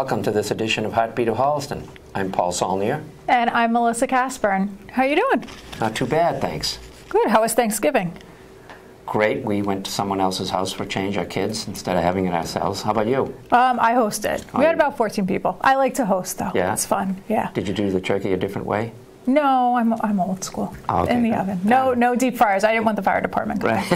Welcome to this edition of Heartbeat of Holliston. I'm Paul Stalnaker. And I'm Melissa Casburn. How you doing? Not too bad, thanks. Good. How was Thanksgiving? Great. We went to someone else's house for a change, our kids, instead of having it ourselves. How about you? I hosted. We had about 14 people. I like to host, though. Yeah? It's fun. Yeah. Did you do the turkey a different way? No, I'm old school. Oh, okay. In the oven. No deep fryers. I didn't want the fire department. Right.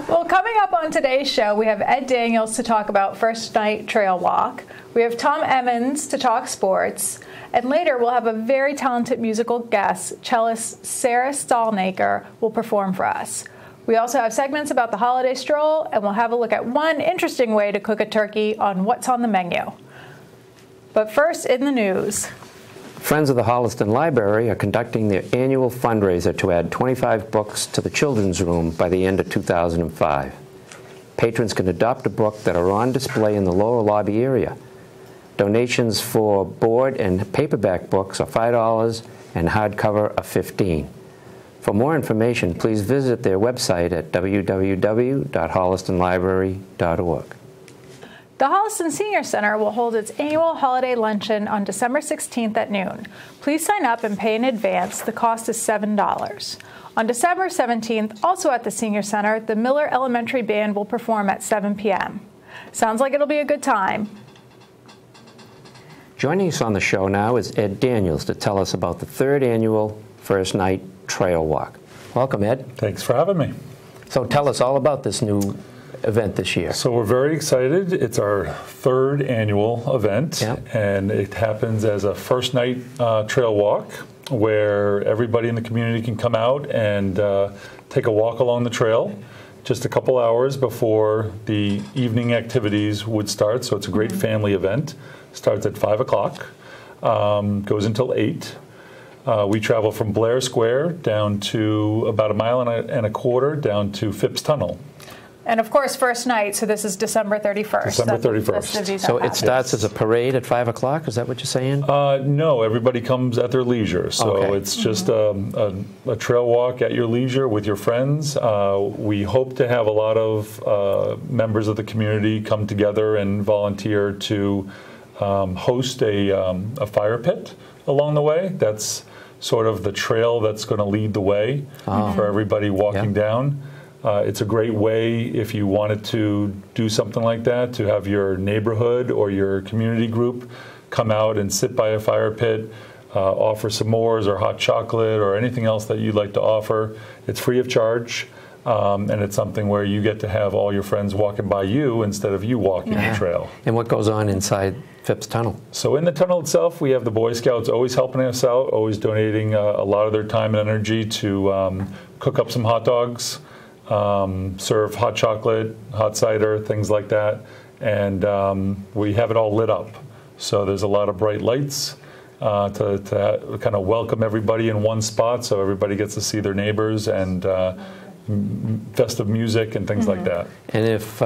Well, coming up on today's show, we have Ed Daniels to talk about First Night Trail Walk. We have Tom Emmons to talk sports. And later, we'll have a very talented musical guest, cellist Sara Stalnaker, will perform for us. We also have segments about the holiday stroll, and we'll have a look at one interesting way to cook a turkey on what's on the menu. But first, in the news. Friends of the Holliston Library are conducting their annual fundraiser to add 25 books to the children's room by the end of 2005. Patrons can adopt a book that are on display in the lower lobby area. Donations for board and paperback books are $5 and hardcover are $15. For more information, please visit their website at www.hollistonlibrary.org. The Holliston Senior Center will hold its annual holiday luncheon on December 16th at noon. Please sign up and pay in advance. The cost is $7. On December 17th, also at the Senior Center, the Miller Elementary Band will perform at 7 p.m. Sounds like it'll be a good time. Joining us on the show now is Ed Daniels to tell us about the third annual First Night Trail Walk. Welcome, Ed. Thanks for having me. So tell us all about this new event this year. So we're very excited. It's our third annual event, Yep. and it happens as a first night trail walk where everybody in the community can come out and take a walk along the trail just a couple hours before the evening activities would start. So it's a great family event. Starts at 5 o'clock, goes until 8. We travel from Blair Square down to about a mile and a quarter down to Phipps Tunnel. And of course, first night, so this is December 31st. December 31st. So it starts as a parade at 5 o'clock? Is that what you're saying? No, everybody comes at their leisure. So Okay. it's just a trail walk at your leisure with your friends. We hope to have a lot of members of the community come together and volunteer to host a fire pit along the way. That's sort of the trail that's going to lead the way for everybody walking down. It's a great way, if you wanted to do something like that, to have your neighborhood or your community group come out and sit by a fire pit, offer s'mores or hot chocolate or anything else that you'd like to offer. It's free of charge, and it's something where you get to have all your friends walking by you instead of you walking the trail. And what goes on inside Phipps Tunnel? So in the tunnel itself, we have the Boy Scouts always helping us out, always donating a lot of their time and energy to cook up some hot dogs, serve hot chocolate, hot cider, things like that. And we have it all lit up. So there's a lot of bright lights to kind of welcome everybody in one spot so everybody gets to see their neighbors, and festive music and things like that. And if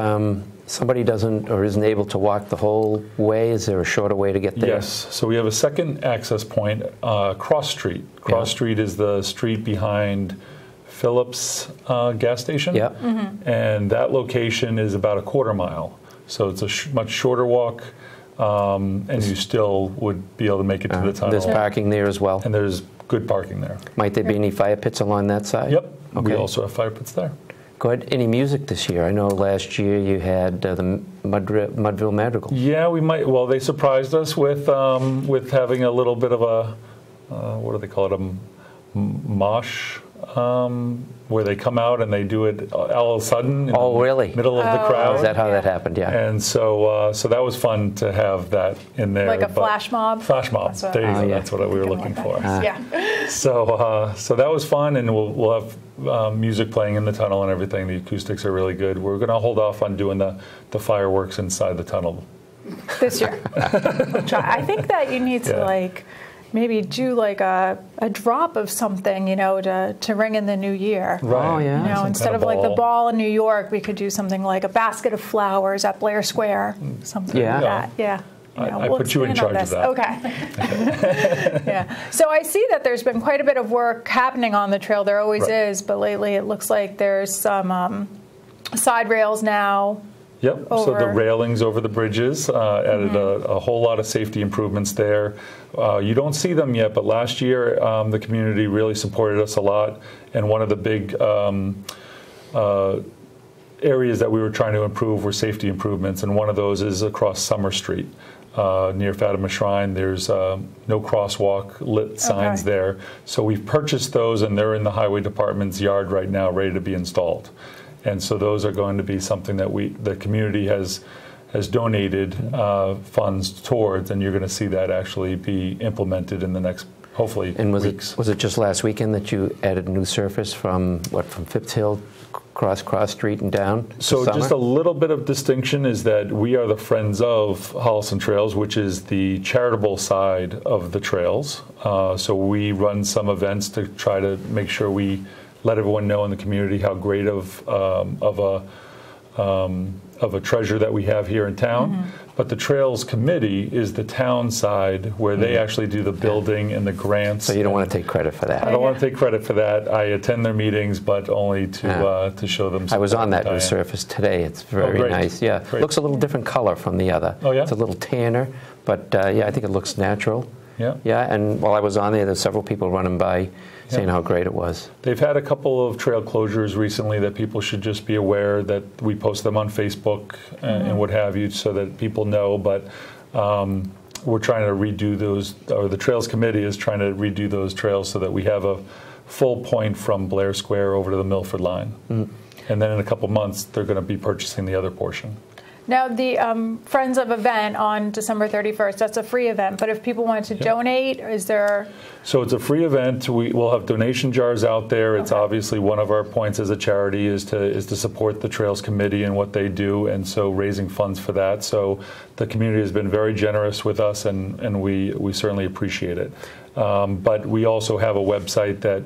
somebody doesn't or isn't able to walk the whole way, is there a shorter way to get there? Yes. So we have a second access point, Cross Street. Cross Street is the street behind Phillips gas station. Yep. And that location is about a quarter mile. So it's a much shorter walk, and you still would be able to make it to the tunnel. There's parking there as well? And there's good parking there. Might there be any fire pits along that side? Yep. Okay. We also have fire pits there. Good. Any music this year? I know last year you had the Mudville Madrigal. Yeah, we might. Well, they surprised us with having a little bit of a, what do they call it, a mosh, where they come out and they do it all of a sudden in really? the middle of the crowd. Is that how that happened? Yeah. And so that was fun to have that in there. Like a flash mob? Flash mob. There you go. That's what we were looking for. Yeah. So that was fun, and we'll have music playing in the tunnel and everything. The acoustics are really good. We're going to hold off on doing the fireworks inside the tunnel This year. We'll try. I think that you need to maybe do like a drop of something, to ring in the new year. Right. Oh, yeah. Instead of like the ball in New York, we could do something like a basket of flowers at Blair Square, something like that. Yeah. I put you in charge of that. Okay. Yeah. So I see that there's been quite a bit of work happening on the trail. There always is, but lately it looks like there's some side rails now. Yep, so the railings over the bridges added a whole lot of safety improvements there. You don't see them yet, but last year the community really supported us a lot, and one of the big areas that we were trying to improve were safety improvements, and one of those is across Summer Street. Near Fatima Shrine, there's no crosswalk lit signs there. So we've purchased those, and they're in the Highway Department's yard right now, ready to be installed. And so those are going to be something that the community has donated funds towards, and you're going to see that actually be implemented in the next, hopefully, weeks. Was it just last weekend that you added a new surface from Phipps Hill cross Street and down? So just a little bit of distinction is that we are the Friends of Holliston Trails, which is the charitable side of the trails. So we run some events to try to make sure we let everyone know in the community how great of a treasure that we have here in town. But the Trails Committee is the town side where they actually do the building and the grants. So you don't want to take credit for that. I don't want to take credit for that. I attend their meetings, but only to show them. I was on that resurface today. It's very nice. Yeah, great. Looks a little different color from the other. Oh yeah, it's a little tanner, but yeah, I think it looks natural. Yeah. Yeah, and while I was on there several people running by saying how great it was. They've had a couple of trail closures recently that people should just be aware that we post them on Facebook and what have you, so that people know. But we're trying to redo those, or the Trails Committee is trying to redo those trails so that we have a full point from Blair Square over to the Milford line. And then in a couple months, they're going to be purchasing the other portion. Now, the Friends of event on December 31st, that's a free event, but if people wanted to donate, is there? So it's a free event. We'll have donation jars out there. It's obviously one of our points as a charity is to support the Trails Committee and what they do, and so raising funds for that. So the community has been very generous with us, and we certainly appreciate it. But we also have a website that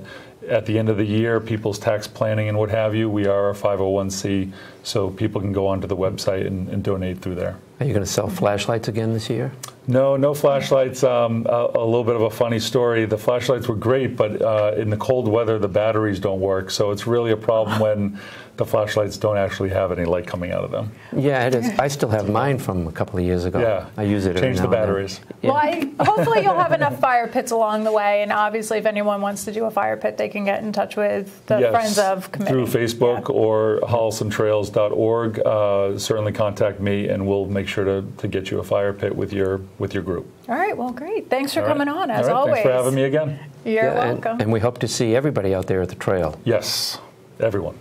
at the end of the year, people's tax planning and what have you, we are a 501c, so people can go onto the website and donate through there. Are you going to sell flashlights again this year? No flashlights. A little bit of a funny story. The flashlights were great, but in the cold weather, the batteries don't work, so it's really a problem when the flashlights don't actually have any light coming out of them. Yeah, it is. I still have mine from a couple of years ago. Yeah, I use it. Change the batteries. Yeah. Well, hopefully you'll have enough fire pits along the way, and obviously if anyone wants to do a fire pit, they can get in touch with the Friends of Committee. Through Facebook or hollistontrails.org. Certainly contact me, and we'll make sure to get you a fire pit with your group. All right, well, great. Thanks for coming on, as always. Thanks for having me again. You're welcome. And we hope to see everybody out there at the trail. Yes, everyone.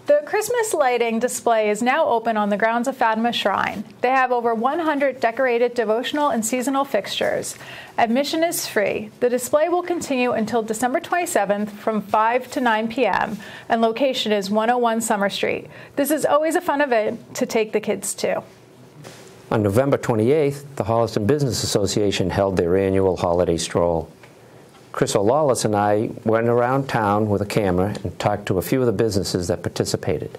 The Christmas lighting display is now open on the grounds of Fatima Shrine. They have over 100 decorated devotional and seasonal fixtures. Admission is free. The display will continue until December 27th from 5 to 9 p.m., and location is 101 Summer Street. This is always a fun event to take the kids to. On November 28th, the Holliston Business Association held their annual holiday stroll. Chris O'Lawless and I went around town with a camera and talked to a few of the businesses that participated.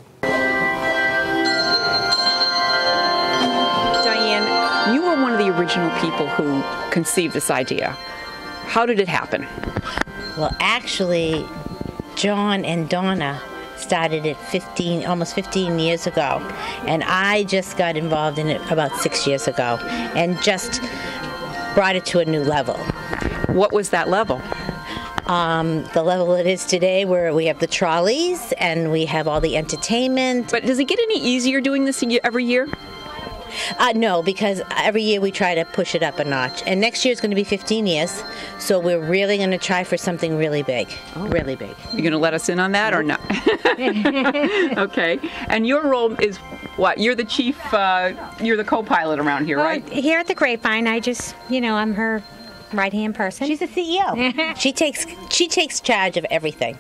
Diane, you were one of the original people who conceived this idea. How did it happen? Well, actually, John and Donna started it almost 15 years ago, and I just got involved in it about 6 years ago and just brought it to a new level. What was that level? The level it is today, where we have the trolleys and we have all the entertainment. But does it get any easier doing this every year? No, because every year we try to push it up a notch. And next year is going to be 15 years, so we're really going to try for something really big. Oh. Really big. You going to let us in on that or not? Okay. And your role is what? You're the chief, you're the co-pilot around here, right? Here at the Grapevine, I'm her right-hand person. She's the CEO. She takes charge of everything.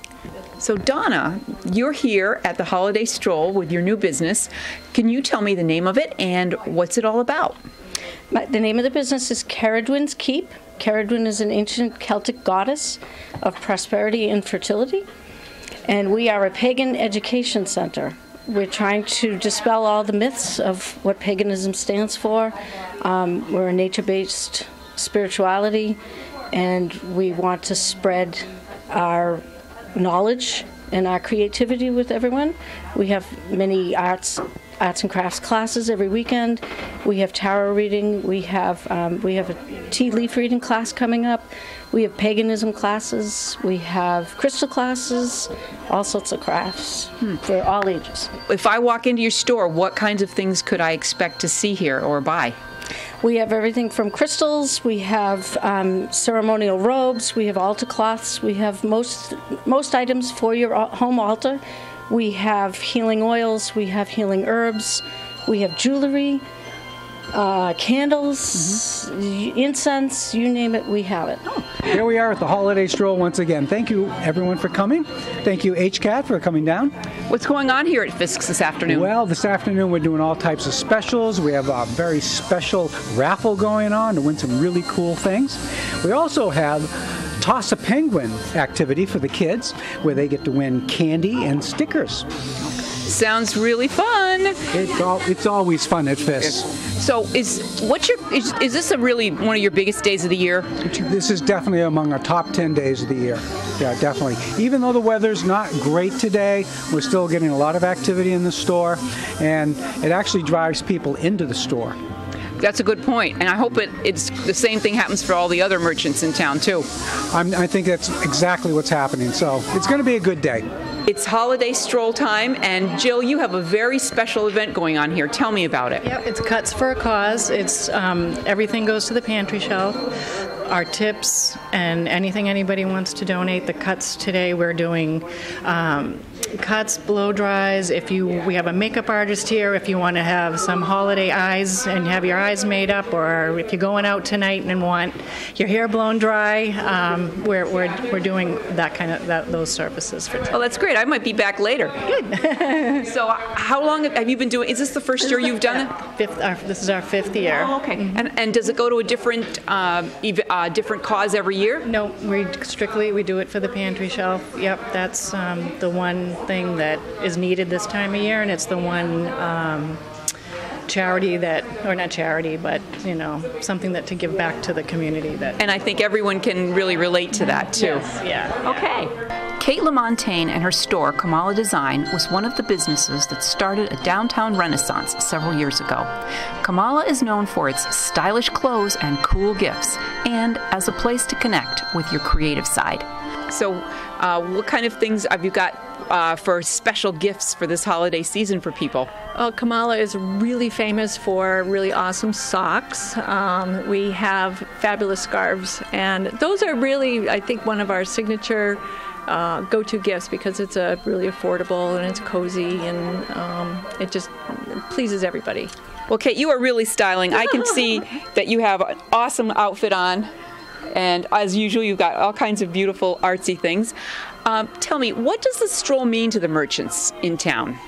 So Donna, you're here at the Holiday Stroll with your new business. Can you tell me the name of it and what's it all about? The name of the business is Caradwyn's Keep. Caradwyn is an ancient Celtic goddess of prosperity and fertility, and we are a pagan education center. We're trying to dispel all the myths of what paganism stands for. We're a nature-based spirituality, and we want to spread our knowledge and our creativity with everyone. We have many arts arts and crafts classes every weekend. We have tarot reading. We have a tea leaf reading class coming up. We have paganism classes. We have crystal classes, all sorts of crafts for all ages. If I walk into your store, what kinds of things could I expect to see here or buy? We have everything from crystals. We have ceremonial robes. We have altar cloths. We have most items for your home altar. We have healing oils. We have healing herbs. We have jewelry, candles, incense, you name it, we have it. Here we are at the holiday stroll once again. Thank you, everyone, for coming. Thank you, HCAT, for coming down. What's going on here at Fisk's this afternoon? Well, this afternoon we're doing all types of specials. We have a very special raffle going on to win some really cool things. We also have Toss a Penguin activity for the kids, where they get to win candy and stickers. Sounds really fun. It's always fun at Fisk. So is this really one of your biggest days of the year? This is definitely among our top 10 days of the year. Yeah, definitely. Even though the weather's not great today, we're still getting a lot of activity in the store, and it actually drives people into the store. That's a good point, and I hope it's the same thing happens for all the other merchants in town too. I think that's exactly what's happening, so it's going to be a good day. It's holiday stroll time, and Jill, you have a very special event going on here. Tell me about it. Yep, it's Cuts for a Cause. It's everything goes to the pantry shelf. Our tips and anything anybody wants to donate. The cuts today, we're doing cuts, blow dries. We have a makeup artist here. If you want to have some holiday eyes and have your eyes made up, or if you're going out tonight and want your hair blown dry, we're doing that kind of those services for today. Oh, that's great. I might be back later. Good. So, how long have you been doing? Is this the first year you've done it? This is our 5th year. Oh, okay. And does it go to a different different cause every year? No, we do it for the pantry shelf. Yep, that's the one thing that is needed this time of year, and it's the one charity not charity, but something that to give back to the community. And I think everyone can really relate to that too. Yes, yeah. Okay. Kate LaMontagne and her store, Kamala Design, was one of the businesses that started a downtown renaissance several years ago. Kamala is known for its stylish clothes and cool gifts, and as a place to connect with your creative side. So, what kind of things have you got for special gifts for this holiday season for people? Kamala is really famous for really awesome socks. We have fabulous scarves, and those are really, I think, one of our signature go-to gifts, because it's really affordable and it's cozy, and it just pleases everybody. Well, Kate, you are really styling. I can see that you have an awesome outfit on, and as usual, you've got all kinds of beautiful artsy things. Tell me, what does the stroll mean to the merchants in town?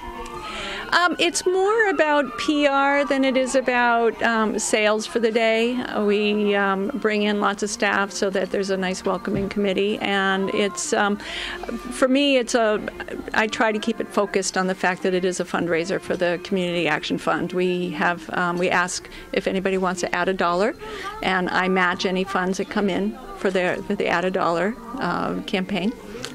It's more about PR than it is about sales for the day. We bring in lots of staff so that there's a nice welcoming committee, and it's for me, I try to keep it focused on the fact that it is a fundraiser for the Community Action Fund. We ask if anybody wants to add $1, and I match any funds that come in for the Add a Dollar campaign.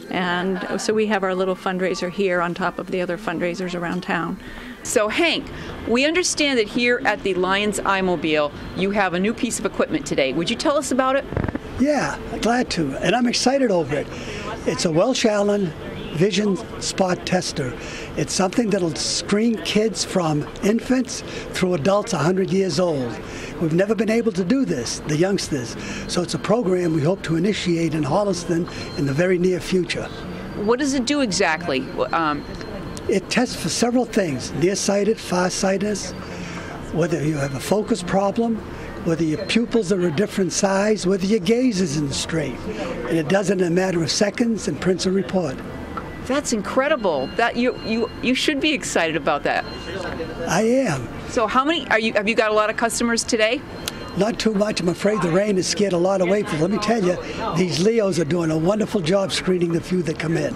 And so we have our little fundraiser here on top of the other fundraisers around town. So Hank, we understand that here at the Lions Eye-Mobile, you have a new piece of equipment today. Would you tell us about it? Yeah, glad to, and I'm excited over it. It's a Welsh Allen Vision Spot Tester. It's something that'll screen kids from infants through adults 100 years old. We've never been able to do this, the youngsters. So it's a program we hope to initiate in Holliston in the very near future. What does it do exactly? It tests for several things: nearsighted, farsightedness, whether you have a focus problem, whether your pupils are a different size, whether your gaze isn't straight. And it does it in a matter of seconds and prints a report. That's incredible. That you should be excited about that. I am. So how many have you got a lot of customers today? Not too much. I'm afraid the rain has scared a lot away. But let me tell you, these Leos are doing a wonderful job screening the few that come in.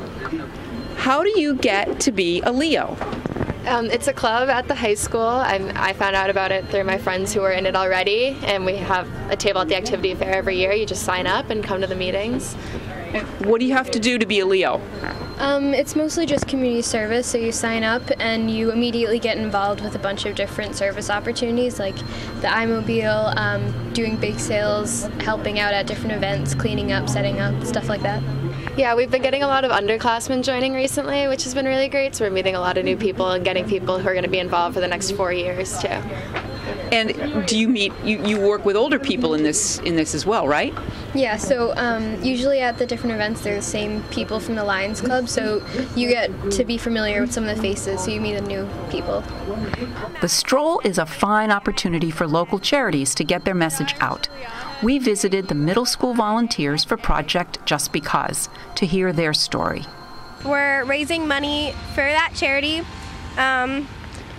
How do you get to be a Leo? It's a club at the high school. I found out about it through my friends who were in it already, and we have a table at the activity fair every year. You just sign up and come to the meetings. What do you have to do to be a Leo? It's mostly just community service, so you sign up and you immediately get involved with a bunch of different service opportunities like the iMobile, doing bake sales, helping out at different events, cleaning up, setting up, stuff like that. Yeah, we've been getting a lot of underclassmen joining recently, which has been really great. So we're meeting a lot of new people and getting people who are going to be involved for the next 4 years too. And do you meet, you work with older people in this as well, right? Yeah, so usually at the different events they're the same people from the Lions Club, so you get to be familiar with some of the faces, so you meet the new people. The stroll is a fine opportunity for local charities to get their message out. We visited the middle school volunteers for Project Just Because to hear their story. We're raising money for that charity.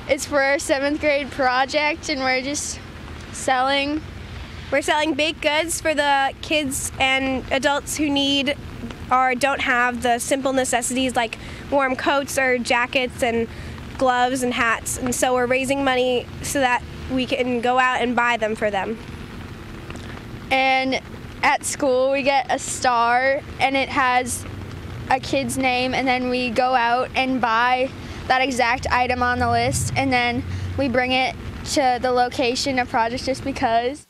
It's for our 7th grade project, and we're just selling baked goods for the kids and adults who need or don't have the simple necessities like warm coats or jackets and gloves and hats. And so we're raising money so that we can go out and buy them for them. And at school we get a star and it has a kid's name, and then we go out and buy that exact item on the list, and then we bring it to the location of Project Just Because.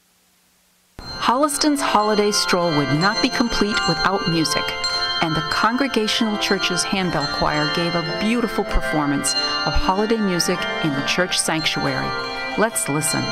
Holliston's holiday stroll would not be complete without music, and the Congregational Church's handbell choir gave a beautiful performance of holiday music in the church sanctuary. Let's listen.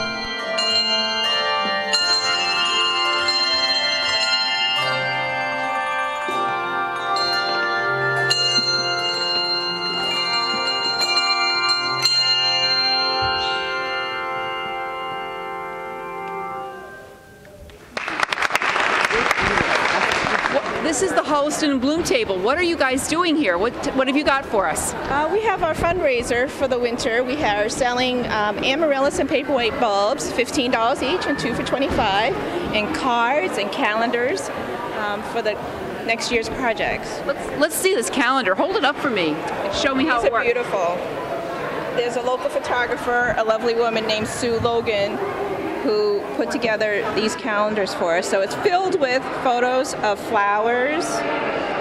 This is the Holliston and Bloom table. What are you guys doing here? What have you got for us? We have our fundraiser for the winter. We are selling amaryllis and paperweight bulbs, $15 each and 2 for $25, and cards and calendars for the next year's projects. Let's see this calendar. Hold it up for me. Show me how it works. These are beautiful. There's a local photographer, a lovely woman named Sue Logan, who put together these calendars for us. So it's filled with photos of flowers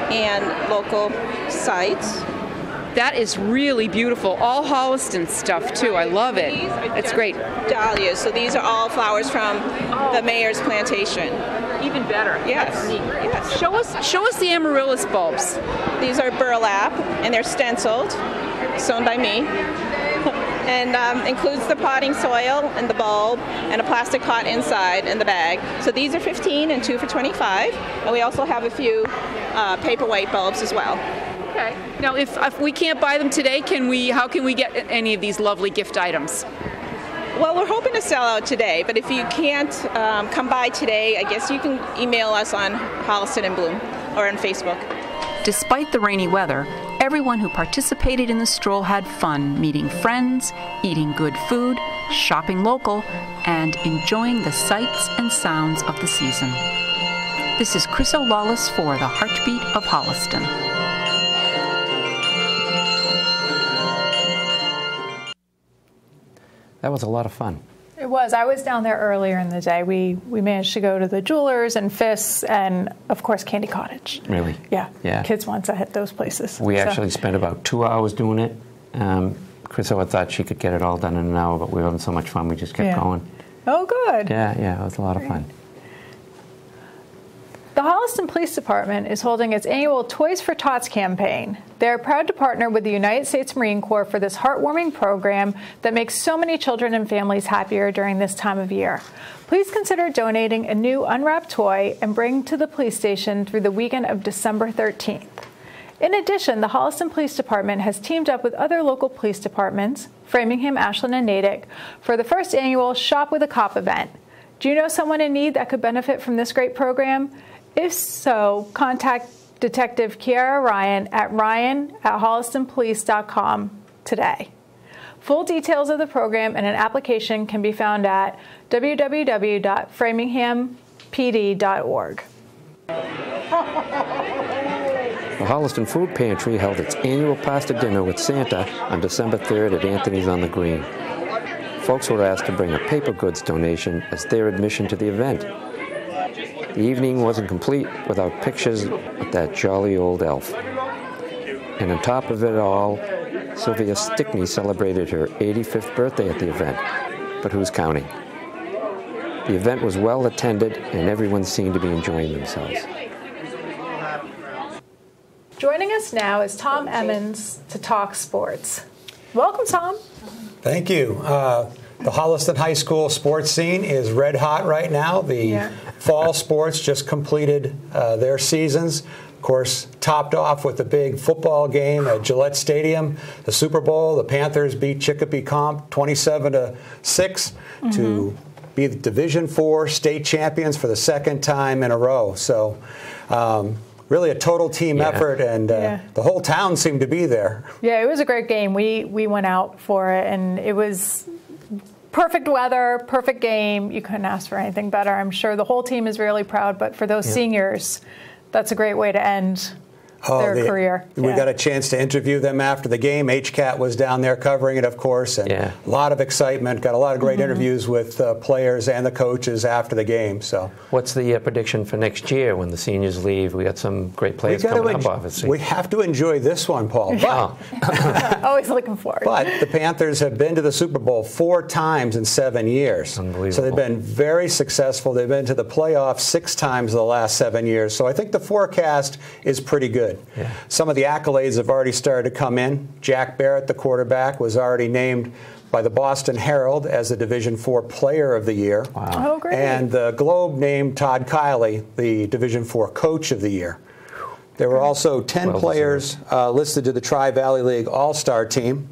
and local sites. That is really beautiful. All Holliston stuff too. I love it. It's great. Dahlias. So these are all flowers from the mayor's plantation. Even better. Yes. Yes. Show us the amaryllis bulbs. These are burlap and they're stenciled, sewn by me. And includes the potting soil and the bulb and a plastic pot inside in the bag. So these are 15 and 2 for 25. And we also have a few paperweight bulbs as well. Okay. Now, if we can't buy them today, how can we get any of these lovely gift items? Well, we're hoping to sell out today, but if you can't come by today, I guess you can email us on Holliston and Bloom or on Facebook. Despite the rainy weather, everyone who participated in the stroll had fun meeting friends, eating good food, shopping local, and enjoying the sights and sounds of the season. This is Chris O'Lawless for the Heartbeat of Holliston. That was a lot of fun. It was. I was down there earlier in the day. We managed to go to the Jewelers and Fists and, of course, Candy Cottage. Really? Yeah. Yeah. Kids want to hit those places. We actually spent about 2 hours doing it. Chris thought she could get it all done in an hour, but we were having so much fun we just kept going. Oh, good. Yeah, it was a lot of fun. The Holliston Police Department is holding its annual Toys for Tots campaign. They're proud to partner with the United States Marine Corps for this heartwarming program that makes so many children and families happier during this time of year. Please consider donating a new unwrapped toy and bring to the police station through the weekend of December 13th. In addition, the Holliston Police Department has teamed up with other local police departments, Framingham, Ashland, and Natick, for the first annual Shop with a Cop event. Do you know someone in need that could benefit from this great program? If so, contact Detective Kiara Ryan at ryan@hollistonpolice.com today. Full details of the program and an application can be found at www.framinghampd.org. The Holliston Food Pantry held its annual pasta dinner with Santa on December 3rd at Anthony's on the Green. Folks were asked to bring a paper goods donation as their admission to the event. The evening wasn't complete without pictures of that jolly old elf. And on top of it all, Sylvia Stickney celebrated her 85th birthday at the event. But who's counting? The event was well attended, and everyone seemed to be enjoying themselves. Joining us now is Tom Emmons to talk sports. Welcome, Tom. Thank you. The Holliston High School sports scene is red hot right now. The fall sports just completed their seasons. Of course, topped off with the big football game at Gillette Stadium, the Super Bowl. The Panthers beat Chicopee Comp 27-6 to be the Division IV state champions for the second time in a row. So really a total team effort, and the whole town seemed to be there. Yeah, it was a great game. We went out for it, and it was perfect weather, perfect game. You couldn't ask for anything better. I'm sure the whole team is really proud, but for those seniors, that's a great way to end their career. We got a chance to interview them after the game. HCAT was down there covering it, of course, and a lot of excitement. Got a lot of great interviews with players and the coaches after the game. So, what's the prediction for next year when the seniors leave? We got some great players coming up, obviously. We have to enjoy this one, Paul. But, always looking forward. But the Panthers have been to the Super Bowl 4 times in 7 years. Unbelievable. So they've been very successful. They've been to the playoffs 6 times in the last 7 years. So I think the forecast is pretty good. Yeah. Some of the accolades have already started to come in. Jack Barrett, the quarterback, was already named by the Boston Herald as the Division IV Player of the Year. Wow. Oh, great. And the Globe named Todd Kiley the Division IV Coach of the Year. There were also 10 players listed to the Tri-Valley League All-Star team.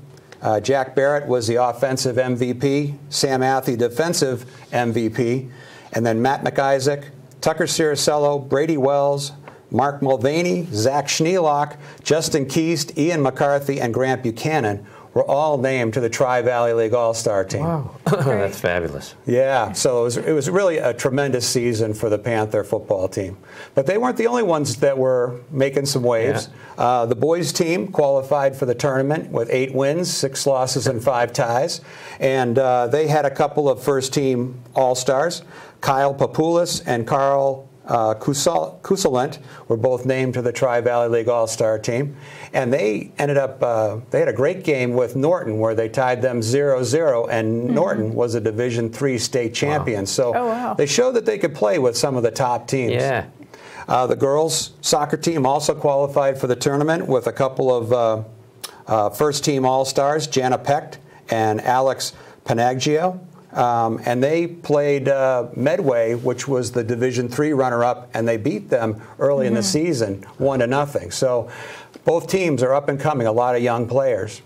Jack Barrett was the offensive MVP, Sam Athey defensive MVP, and then Matt McIsaac, Tucker Ciricello, Brady Wells, Mark Mulvaney, Zach Schneelock, Justin Keast, Ian McCarthy, and Grant Buchanan were all named to the Tri-Valley League All-Star team. Wow. That's fabulous. Yeah, so it was really a tremendous season for the Panther football team. But they weren't the only ones that were making some waves. Yeah. The boys team qualified for the tournament with 8 wins, 6 losses, and 5 ties. And they had a couple of first-team All-Stars. Kyle Papoulis and Carl Kusalent were both named to the Tri-Valley League All-Star team. And they ended up, they had a great game with Norton where they tied them 0-0, and Norton was a Division III state champion. So they showed that they could play with some of the top teams. Yeah. The girls' soccer team also qualified for the tournament with a couple of first-team All-Stars, Jana Pecht and Alex Panaggio. And they played Medway, which was the Division III runner-up, and they beat them early in the season, 1-0. So both teams are up and coming, a lot of young players.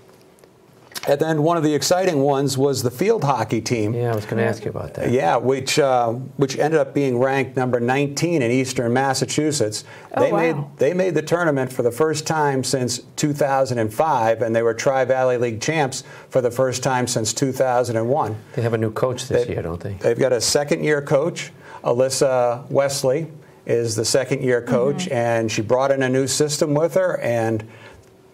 And then one of the exciting ones was the field hockey team. Yeah, I was going to ask you about that. Yeah, which ended up being ranked number 19 in Eastern Massachusetts. They made the tournament for the first time since 2005, and they were Tri-Valley League champs for the first time since 2001. They have a new coach this year, don't they? They've got a second-year coach. Alyssa Wesley is the second-year coach, and she brought in a new system with her, and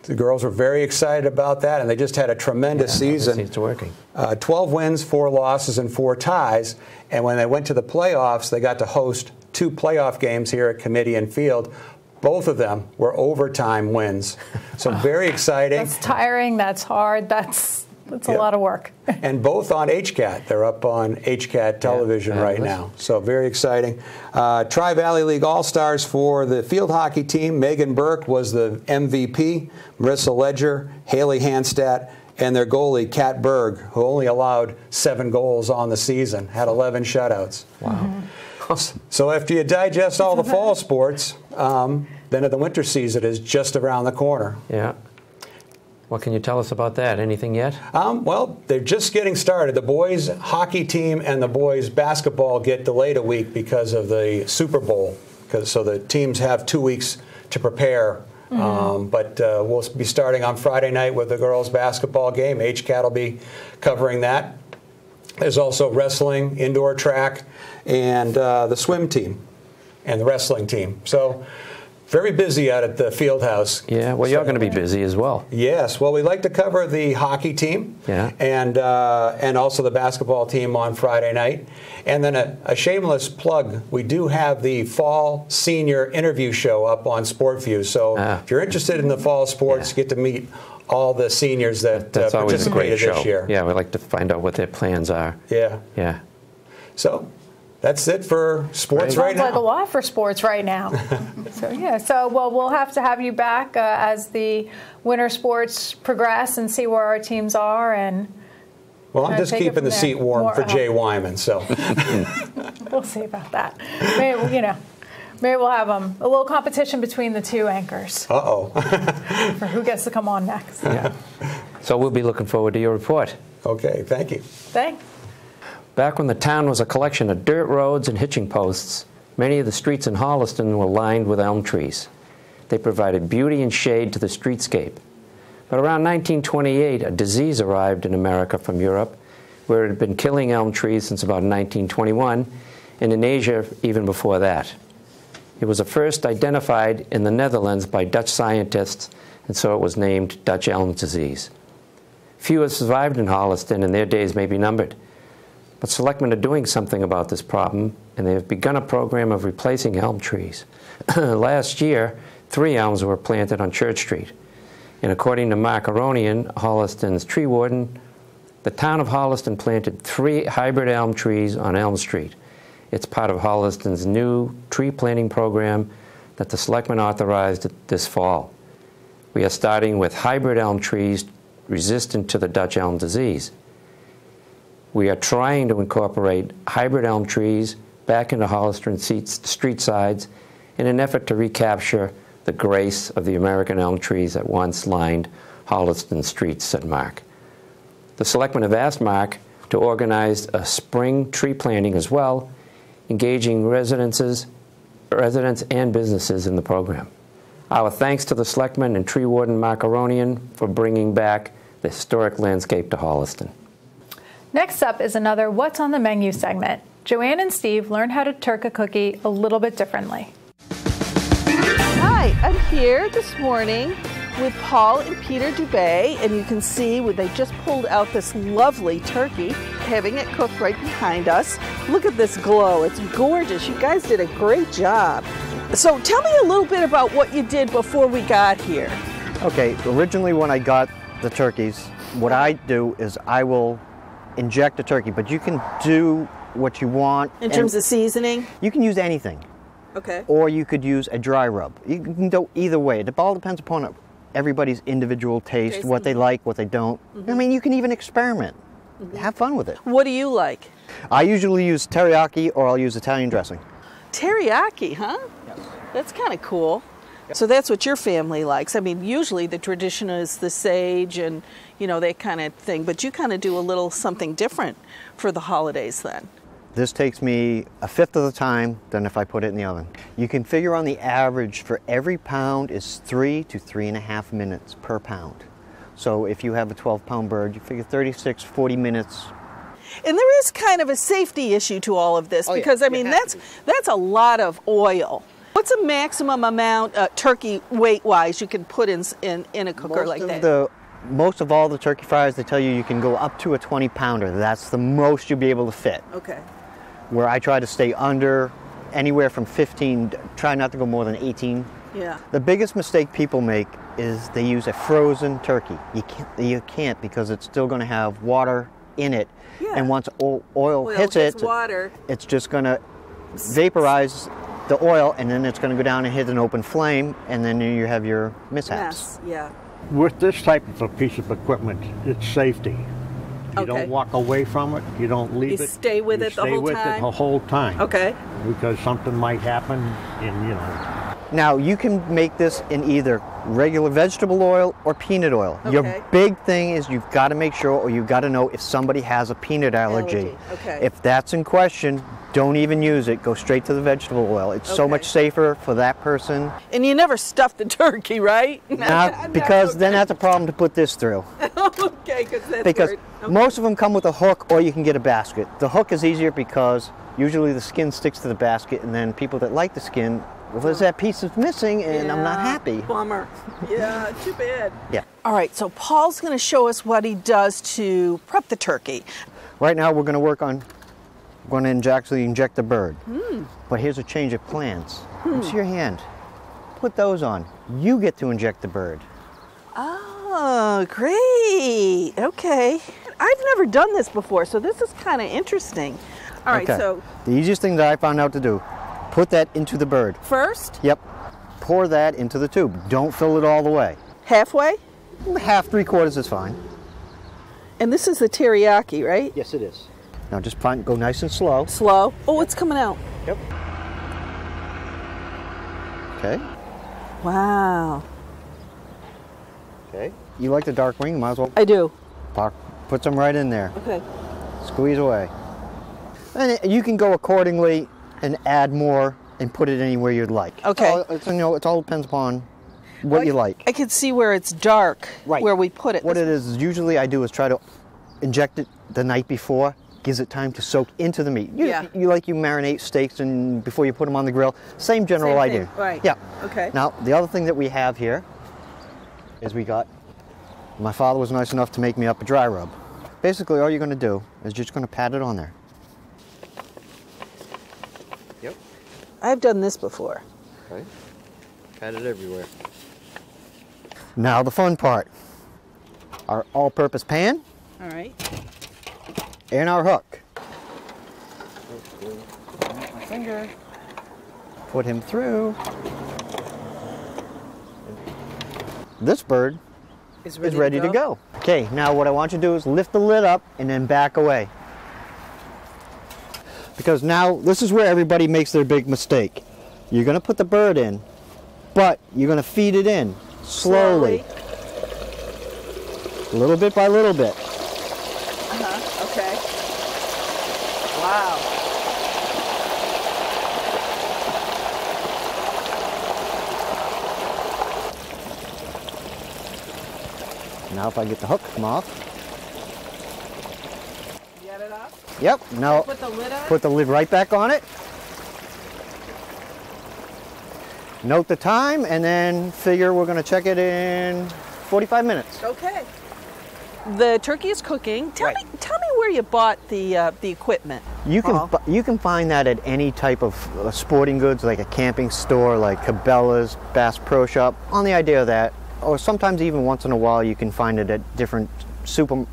the girls were very excited about that, and they just had a tremendous season. It's working. 12 wins, 4 losses, and 4 ties. And when they went to the playoffs, they got to host 2 playoff games here at Committee and Field. Both of them were overtime wins. So very exciting. That's tiring. That's hard. That's a lot of work. And both on HCAT. They're up on HCAT television right now. So very exciting. Tri-Valley League All-Stars for the field hockey team. Megan Burke was the MVP. Marissa Ledger, Haley Hanstadt, and their goalie, Kat Berg, who only allowed 7 goals on the season, had 11 shutouts. Wow. So after you digest all the fall sports, then the winter season is just around the corner. Yeah. What can you tell us about that? Anything yet? Well, they're just getting started. The boys' hockey team and the boys' basketball get delayed a week because of the Super Bowl. So the teams have 2 weeks to prepare. But we'll be starting on Friday night with the girls' basketball game. HCAT will be covering that. There's also wrestling, indoor track, and the swim team and the wrestling team. So very busy out at the field house. Yeah, well, you're going to be busy as well. Yes, well, we like to cover the hockey team and also the basketball team on Friday night. And then a shameless plug, we do have the fall senior interview show up on SportView. So if you're interested in the fall sports, you get to meet all the seniors that That's always a great participated show. this year. Yeah, we like to find out what their plans are. Yeah. Yeah. So that's it for sports right now. Sounds like a lot for sports right now. So well, we'll have to have you back as the winter sports progress and see where our teams are. And well, I'm just keeping the seat warm for Jay Wyman, so we'll see about that. Maybe we'll have a little competition between the two anchors. Uh-oh. For who gets to come on next. Yeah. So we'll be looking forward to your report. Okay, thank you. Thanks. Back when the town was a collection of dirt roads and hitching posts, many of the streets in Holliston were lined with elm trees. They provided beauty and shade to the streetscape. But around 1928, a disease arrived in America from Europe, where it had been killing elm trees since about 1921, and in Asia even before that. It was first identified in the Netherlands by Dutch scientists, and so it was named Dutch elm disease. Few have survived in Holliston, and their days may be numbered. But selectmen are doing something about this problem, and they have begun a program of replacing elm trees. Last year, 3 elms were planted on Church Street. And according to Mark Aronian, Holliston's tree warden, the town of Holliston planted 3 hybrid elm trees on Elm Street. It's part of Holliston's new tree planting program that the selectmen authorized this fall. We are starting with hybrid elm trees resistant to the Dutch elm disease. We are trying to incorporate hybrid elm trees back into Holliston street sides in an effort to recapture the grace of the American elm trees that once lined Holliston streets, said Mark. The selectmen have asked Mark to organize a spring tree planting as well, engaging residents and businesses in the program. Our thanks to the selectman and tree warden Mark Aronian for bringing back the historic landscape to Holliston. Next up is another What's on the Menu segment. Joanne and Steve learn how to turk a cookie a little bit differently. Hi, I'm here this morning with Paul and Peter Dubé, and you can see they just pulled out this lovely turkey, having it cooked right behind us. Look at this glow, it's gorgeous. You guys did a great job. So tell me a little bit about what you did before we got here. Okay, originally when I got the turkeys, what I do is I will inject the turkey, but you can do what you want. In terms of seasoning? You can use anything. Okay. Or you could use a dry rub. You can go either way. It all depends upon everybody's individual taste, what they like, what they don't. I mean, you can even experiment. Have fun with it. What do you like? I usually use teriyaki or I'll use Italian dressing. Teriyaki, huh? Yes. That's kind of cool. So that's what your family likes. I mean, usually the tradition is the sage and, that kind of thing, but you kind of do a little something different for the holidays then. This takes me 1/5 of the time than if I put it in the oven. You can figure on the average for every pound is 3 to 3.5 minutes per pound. So if you have a 12-pound bird, you figure 36, 40 minutes. And there is kind of a safety issue to all of this because, I mean, that's a lot of oil. What's a maximum amount, turkey weight-wise, you can put in a cooker like that? Most of all the turkey fryers, they tell you can go up to a 20-pounder. That's the most you'll be able to fit. Okay. Where I try to stay under anywhere from 15, try not to go more than 18. Yeah. The biggest mistake people make is they use a frozen turkey. You can't because it's still going to have water in it. Yeah. And once oil hits it, water, it's just going to vaporize the oil, and then it's going to go down and hit an open flame, and then you have your mishaps. Yeah. With this type of a piece of equipment, it's safety. You don't walk away from it. You don't leave it. You stay with it the whole time? Stay with it the whole time. Okay. Because something might happen and, Now, you can make this in either regular vegetable oil or peanut oil. Okay. Your big thing is you've got to make sure, or you've got to know if somebody has a peanut allergy. Okay. If that's in question, don't even use it. Go straight to the vegetable oil. It's so much safer for that person. And you never stuff the turkey, right? Not because then that's a problem to put this through. Okay, because most of them come with a hook, or you can get a basket. The hook is easier because usually the skin sticks to the basket, and then people that like the skin Well, there's that piece that's missing, and I'm not happy. Bummer. Yeah, too bad. Yeah. All right, so Paul's going to show us what he does to prep the turkey. Right now, we're going to work on, actually inject the bird. But here's a change of plans. See your hand. Put those on. You get to inject the bird. Oh, great. Okay. I've never done this before, so this is kind of interesting. All right, Okay. so The easiest thing that I found out to do, put that into the bird. first, Yep. Pour that into the tube. Don't fill it all the way. halfway, Half, 3/4 is fine. and this is the teriyaki, right? Yes, it is. Now just go nice and slow. Slow. Oh, it's coming out. Yep. Okay. Wow. Okay. You like the dark wing? Might as well. I do. Put some right in there. Okay. Squeeze away. And you can go accordingly and add more and put it anywhere you'd like. Okay. It all depends upon what you like. I can see where it's dark, Right. where we put it. What it is usually I do is try to inject it the night before. Gives it time to soak into the meat. You marinate steaks and before you put them on the grill. Same general Same idea. thing, right. Yeah. Okay. Now the other thing that we have here is my father was nice enough to make me up a dry rub. Basically all you're going to do is just going to pat it on there. Yep. I've done this before. Okay. Pat it everywhere. Now the fun part. Our all-purpose pan. All right. And our hook. My finger. Put him through. This bird is ready to go. Okay, now what I want you to do is lift the lid up and then back away. Because now this is where everybody makes their big mistake. You're going to put the bird in, but you're going to feed it in slowly. Little bit by little bit. Okay. Wow. Now if I get the hook to come off. Get it off? Yep. Now Put the lid on? put the lid right back on it. Note the time and then figure we're going to check it in 45 minutes. Okay. The turkey is cooking. Tell me where you bought the equipment. You can find that at any type of sporting goods, like a camping store, like Cabela's, Bass Pro Shop. On the idea of that, or sometimes even once in a while, you can find it at different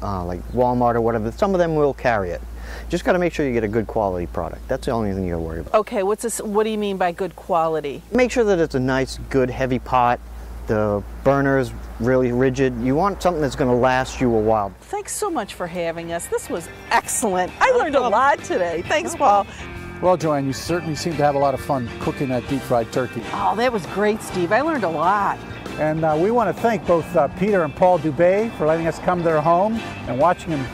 like Walmart or whatever. Some of them will carry it. Just got to make sure you get a good quality product. That's the only thing you got to worry about. Okay, what do you mean by good quality? Make sure that it's a nice, good, heavy pot. The burner is really rigid. You want something that's going to last you a while. Thanks so much for having us. This was excellent. I learned a lot today. Thanks, Paul. Well, Joanne, you certainly seem to have a lot of fun cooking that deep-fried turkey. Oh, that was great, Steve. I learned a lot. And we want to thank both Peter and Paul Dubé for letting us come to their home and watching them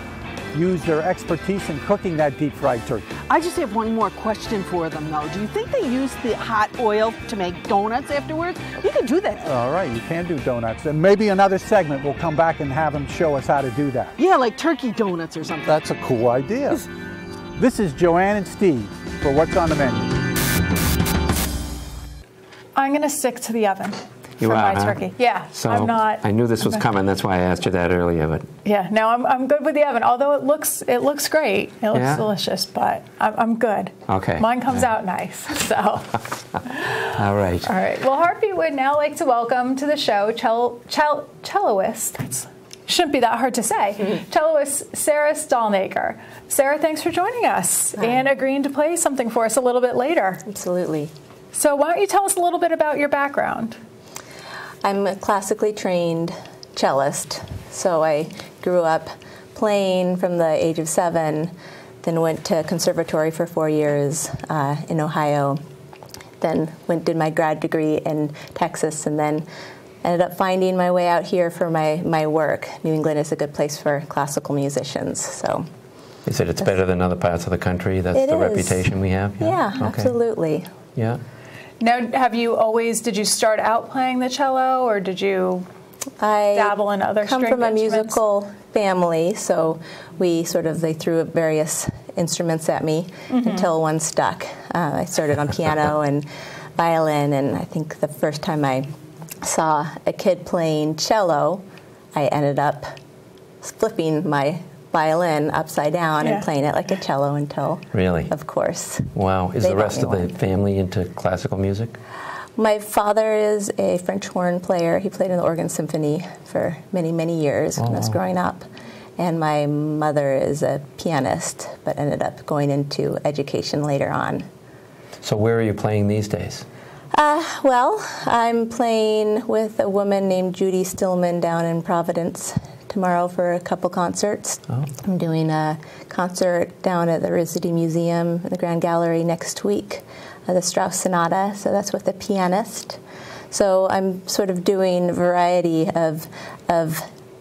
use their expertise in cooking that deep-fried turkey. I just have one more question for them, though. Do you think they use the hot oil to make donuts afterwards? You can do that. All right, you can do donuts. And maybe another segment we'll come back and have them show us how to do that. Yeah, like turkey donuts or something. That's a cool idea. This is Joanne and Steve for What's on the Menu. I'm going to stick to the oven You for are, my huh? turkey. Yeah, So I'm not. I knew this was coming. That's why I asked you that earlier. But Yeah, no, I'm good with the oven. Although it looks great. It looks Yeah? delicious, but I'm good. Okay. Mine comes out nice. So. all right. All right. Well, Harvey would now like to welcome to the show celloist. Shouldn't be that hard to say. Celloist Sara Stalnaker. Sara, thanks for joining us and agreeing to play something for us a little bit later. Absolutely. So why don't you tell us a little bit about your background? I'm a classically trained cellist, so I grew up playing from the age of 7, then went to conservatory for 4 years in Ohio, then did my grad degree in Texas, and then ended up finding my way out here for my work. New England is a good place for classical musicians. So, You said it's better than other parts of the country? That's the reputation we have? Yeah, Okay. absolutely. Yeah. Now, did you start out playing the cello, or did you dabble in other string instruments? I come from a instruments? musical family, so they threw various instruments at me until one stuck. I started on piano and violin, and I think the first time I saw a kid playing cello, I ended up flipping my violin upside down and playing it like a cello until, of course. Wow. Is the rest of the family into classical music? My father is a French horn player. He played in the Organ Symphony for many, many years when I was growing up. And my mother is a pianist, but ended up going into education later on. So where are you playing these days? Well, I'm playing with a woman named Judy Stillman down in Providence tomorrow for a couple concerts. I'm doing a concert down at the Rizziti Museum in the Grand Gallery next week, the Strauss Sonata, so that's with a pianist. So I'm sort of doing a variety of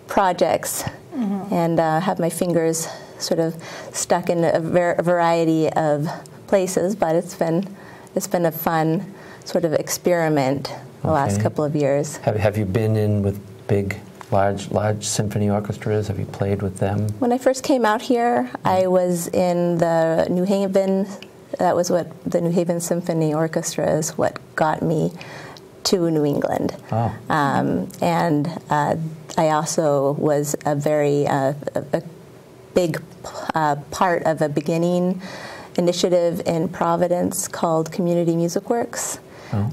projects and have my fingers sort of stuck in a variety of places, but it's been a fun sort of experiment the last couple of years. Have you been in with big, large symphony orchestras? Have you played with them? When I first came out here, I was in the New Haven. That was what the New Haven Symphony Orchestra is. What got me to New England. And I also was a very a big part of a beginning initiative in Providence called Community Music Works,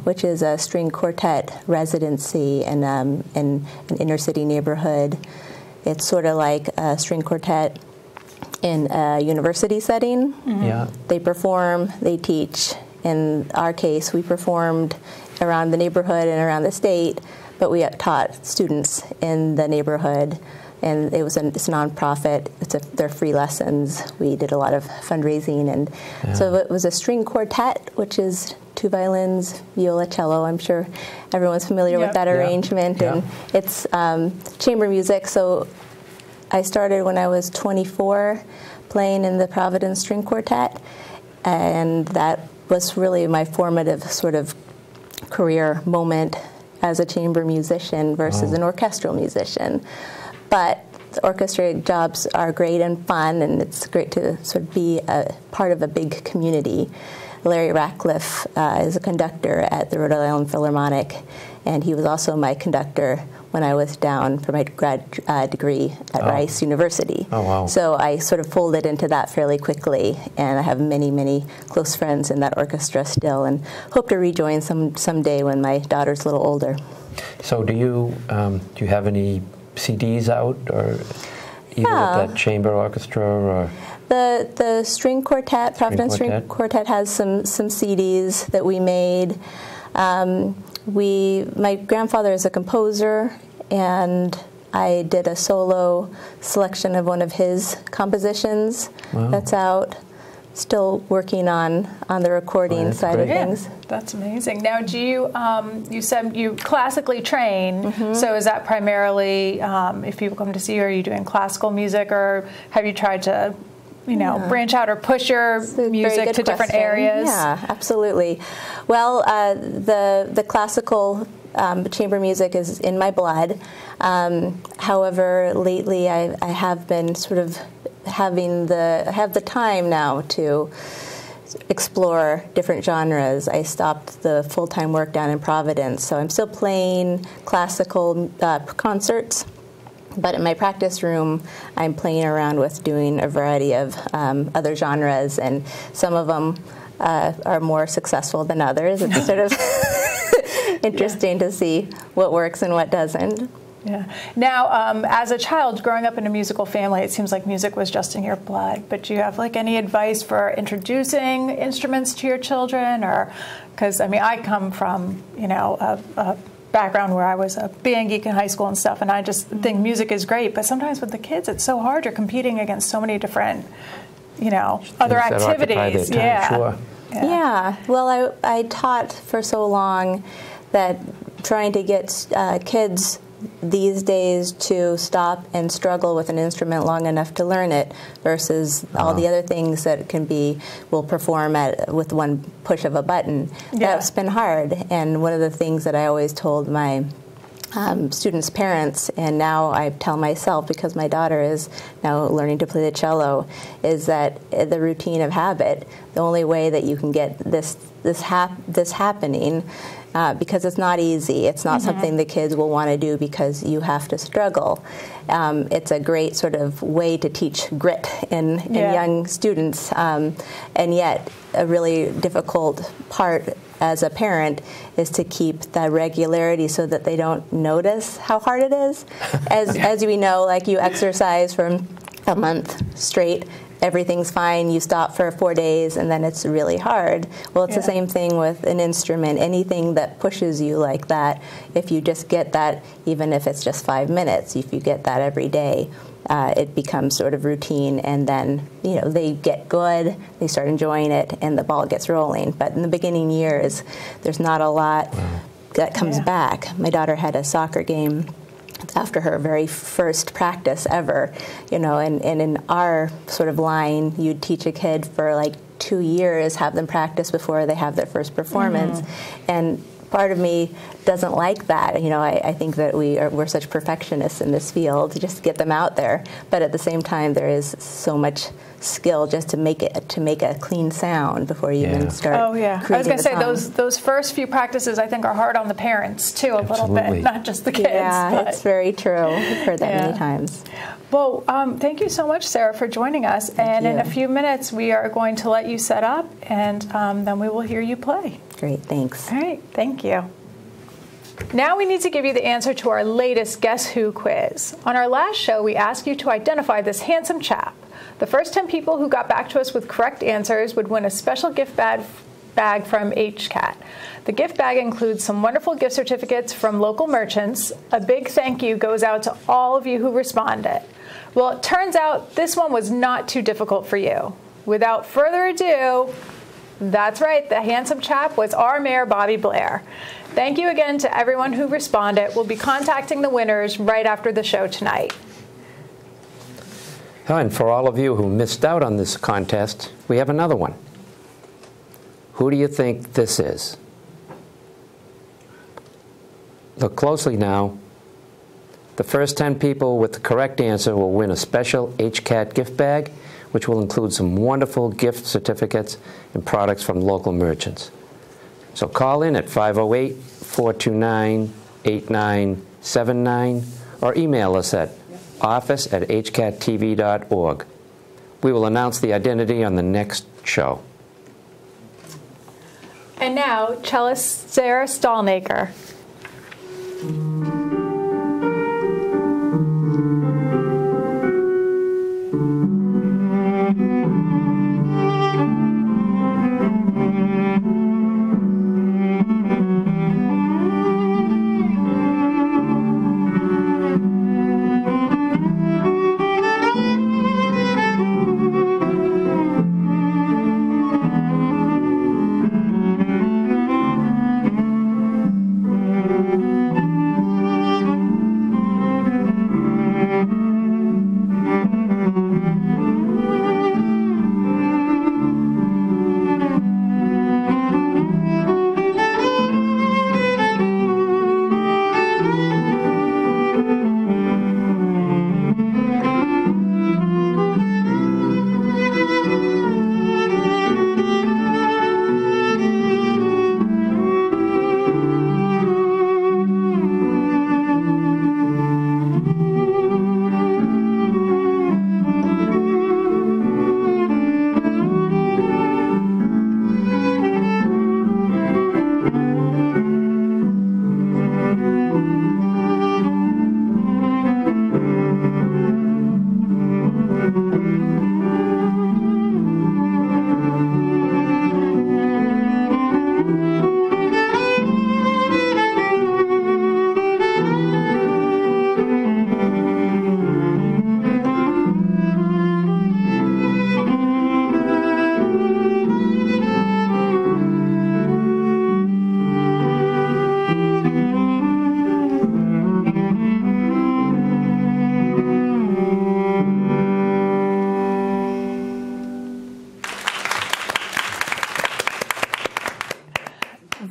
which is a string quartet residency in an inner city neighborhood. It's sort of like a string quartet in a university setting. They perform, they teach. In our case, we performed around the neighborhood and around the state, but we taught students in the neighborhood, and it's a nonprofit. They're free lessons. We did a lot of fundraising, and so it was a string quartet, which is 2 violins, viola, cello. I'm sure everyone's familiar with that arrangement, and it's chamber music. So I started when I was 24 playing in the Providence String Quartet, and that was really my formative sort of career moment as a chamber musician versus an orchestral musician. But the orchestra jobs are great and fun, and it's great to sort of be a part of a big community. Larry Ratcliffe is a conductor at the Rhode Island Philharmonic, and he was also my conductor when I was down for my grad degree at Rice University. So I sort of folded into that fairly quickly, and I have many, many close friends in that orchestra still, and hope to rejoin someday when my daughter's a little older. So do you have any CDs out, or either with that chamber orchestra or? The string quartet, Providence String Quartet, has some CDs that we made. My grandfather is a composer, and I did a solo selection of one of his compositions that's out. Still working on the recording side of things. That's amazing. Now, do you, you said you classically train, so is that primarily, if people come to see you, are you doing classical music, or have you tried to branch out or push your music to different areas? Yeah, absolutely. Well, the classical chamber music is in my blood. However, lately I have been sort of have the time now to explore different genres. I stopped the full-time work down in Providence, so I'm still playing classical concerts. But in my practice room, I'm playing around with doing a variety of other genres, and some of them are more successful than others. It's sort of interesting to see what works and what doesn't. Yeah. Now, as a child growing up in a musical family, it seems like music was just in your blood. But do you have any advice for introducing instruments to your children? Or, because I come from a background where I was a band geek in high school and stuff, and I just think music is great. But sometimes with the kids, it's so hard. You're competing against so many different, other activities. Yeah. Well, I taught for so long that trying to get kids these days to stop and struggle with an instrument long enough to learn it versus all the other things that will perform with one push of a button. That's been hard. And one of the things that I always told my students' parents, and now I tell myself, because my daughter is now learning to play the cello, is that the routine of habit, the only way that you can get this happening, because it's not easy. It's not something the kids will want to do because you have to struggle. It's a great sort of way to teach grit in young students, and yet a really difficult part as a parent is to keep the regularity so that they don't notice how hard it is. As we know, like you exercise for a month straight, everything's fine, you stop for 4 days, and then it's really hard. Well, it's the same thing with an instrument. Anything that pushes you like that, if you just get that, even if it's just 5 minutes, if you get that every day, it becomes sort of routine, and then they get good, they start enjoying it, and the ball gets rolling. But in the beginning years, there's not a lot that comes back. My daughter had a soccer game after her very first practice ever, and in our sort of line, you'd teach a kid for like 2 years, have them practice before they have their first performance, and part of me doesn't like that. I think that we're such perfectionists in this field, just get them out there. But at the same time, there is so much skill just to make a clean sound before you even start. Oh yeah, I was going to say those first few practices I think are hard on the parents too a little bit, not just the kids. Yeah, it's very true. I've heard that many times. Well, thank you so much, Sara, for joining us. And in a few minutes, we are going to let you set up, and then we will hear you play. Great, thanks. All right, thank you. Now we need to give you the answer to our latest Guess Who quiz. On our last show, we asked you to identify this handsome chap. The first 10 people who got back to us with correct answers would win a special gift bag from HCAT. The gift bag includes some wonderful gift certificates from local merchants. A big thank you goes out to all of you who responded. Well, it turns out this one was not too difficult for you. Without further ado, that's right, the handsome chap was our Mayor Bobby Blair. Thank you again to everyone who responded. We'll be contacting the winners right after the show tonight. And for all of you who missed out on this contest, we have another one. Who do you think this is? Look closely now. The first 10 people with the correct answer will win a special HCAT gift bag, which will include some wonderful gift certificates and products from local merchants. So call in at 508-429-8979 or email us at office@hcattv.org. We will announce the identity on the next show. And now, cellist Sara Stalnaker.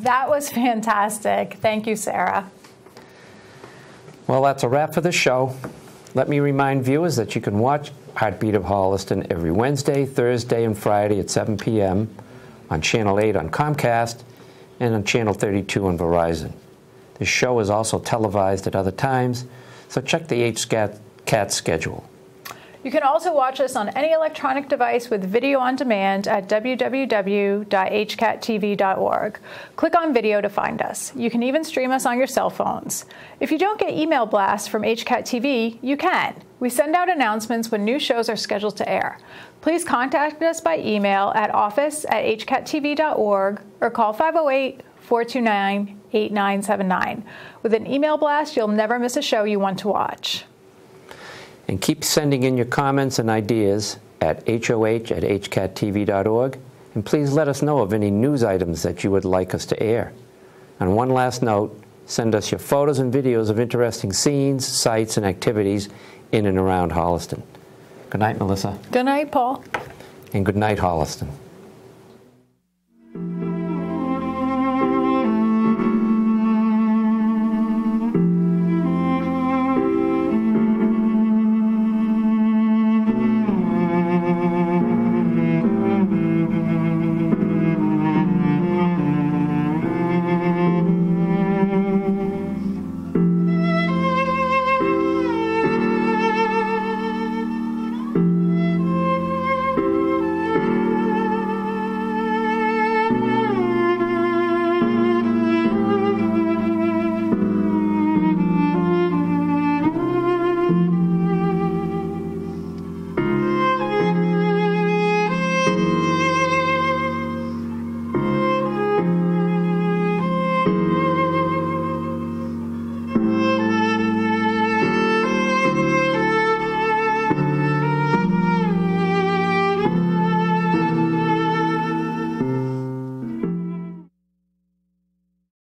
That was fantastic. Thank you, Sara. Well, that's a wrap for the show. Let me remind viewers that you can watch Heartbeat of Holliston every Wednesday, Thursday, and Friday at 7 p.m. on Channel 8 on Comcast and on Channel 32 on Verizon. The show is also televised at other times, so check the HCAT schedule. You can also watch us on any electronic device with video on demand at www.hcattv.org. Click on video to find us. You can even stream us on your cell phones. If you don't get email blasts from HCAT TV, you can. We send out announcements when new shows are scheduled to air. Please contact us by email at office@hcattv.org or call 508-429-8979. With an email blast, you'll never miss a show you want to watch. And keep sending in your comments and ideas at hoh@hcattv.org. And please let us know of any news items that you would like us to air. And one last note, send us your photos and videos of interesting scenes, sites, and activities in and around Holliston. Good night, Melissa. Good night, Paul. And good night, Holliston.